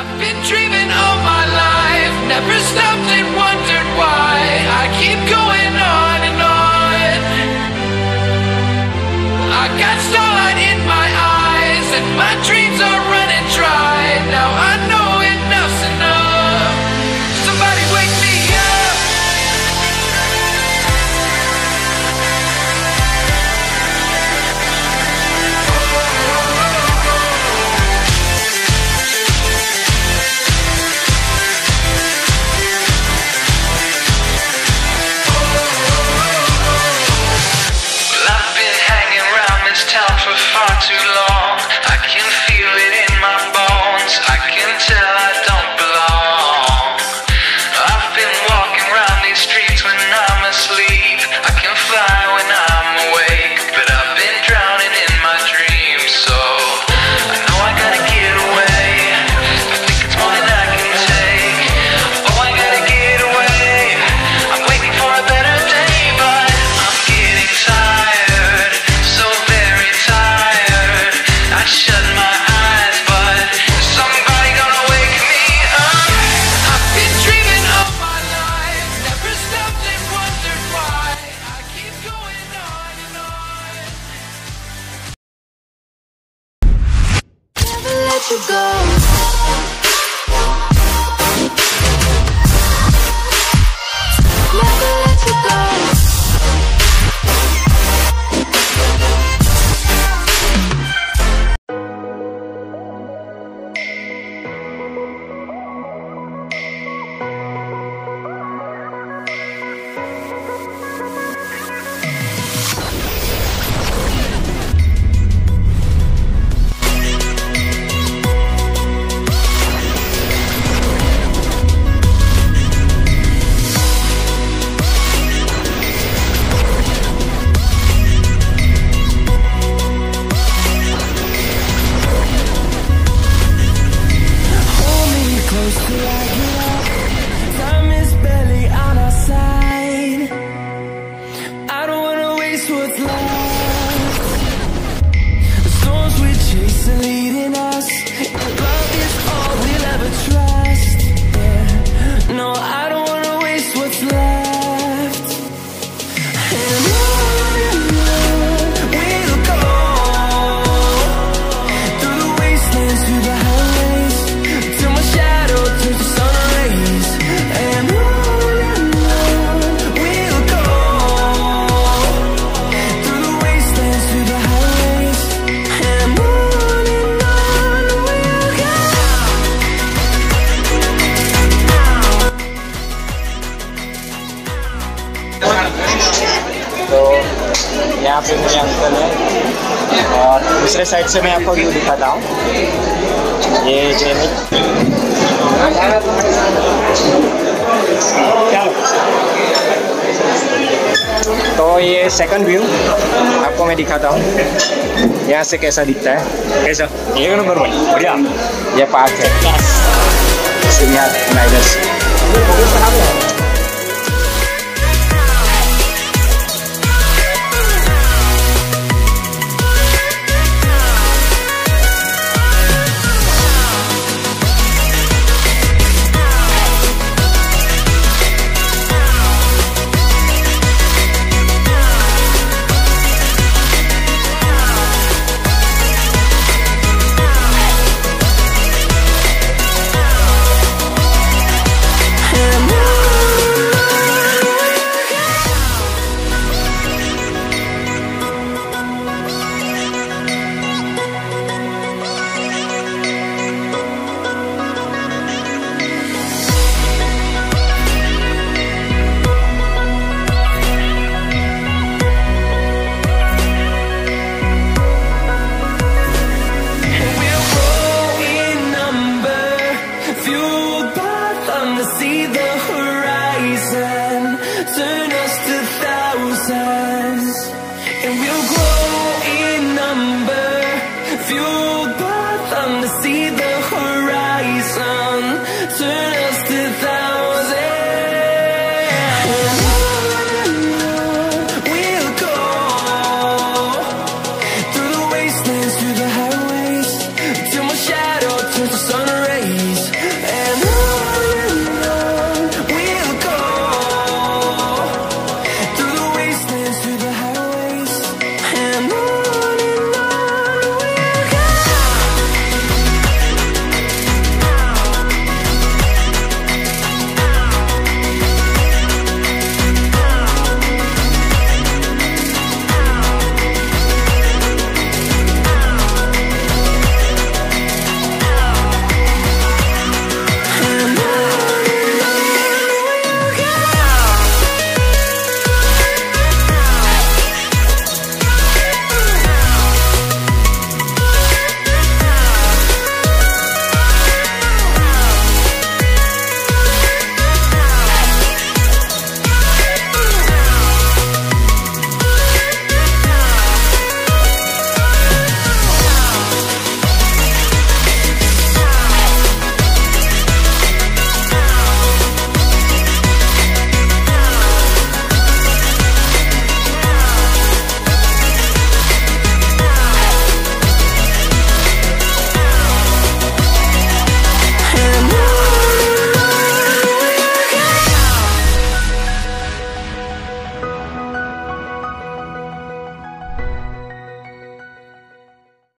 I've been dreaming all my life, never stopped and wondered why. I keep going on and on. I got starlight in my eyes and my dreams are running dry. Now I know enough's enough. Somebody wake me up. Well, I've been hanging around this town for far too long. I can feel it in my bones. I can tell I don't belong. I've been walking around these streets when I'm asleep. I can fly when I'm awake, but I've been drowning in my dreams. So I know I gotta get away. I think it's more than I can take. Oh, I gotta get away. I'm waiting for a better day, but I'm getting tired, so very tired. I shut my eyes, but somebody gonna wake me up. I've been dreaming all my life, never stopped and wondered why. I keep going on and on. Never let you go. Never let you go. Hold me close till I get up. Time is barely on our side. I don't wanna waste what's left. The storms we chase are leading us. Love is all we'll ever trust. Yeah. No, I don't wanna waste what's left. And on we'll go, through the wastelands, through the highways, till my shadow turns to sun rays. And on we'll go, through the wastelands, through the highways. And on we'll go. तो यहाँ पे मेरे अंकल है और दूसरे साइड से मैं आपको व्यू दिखाता हूँ। ये क्लिनिक तो ये सेकंड व्यू आपको मैं दिखाता हूँ यहाँ से कैसा दिखता है। कैसा एक नंबर बढ़िया। ये पार्क है यहाँ Riders. fueled by them to see the horizon turn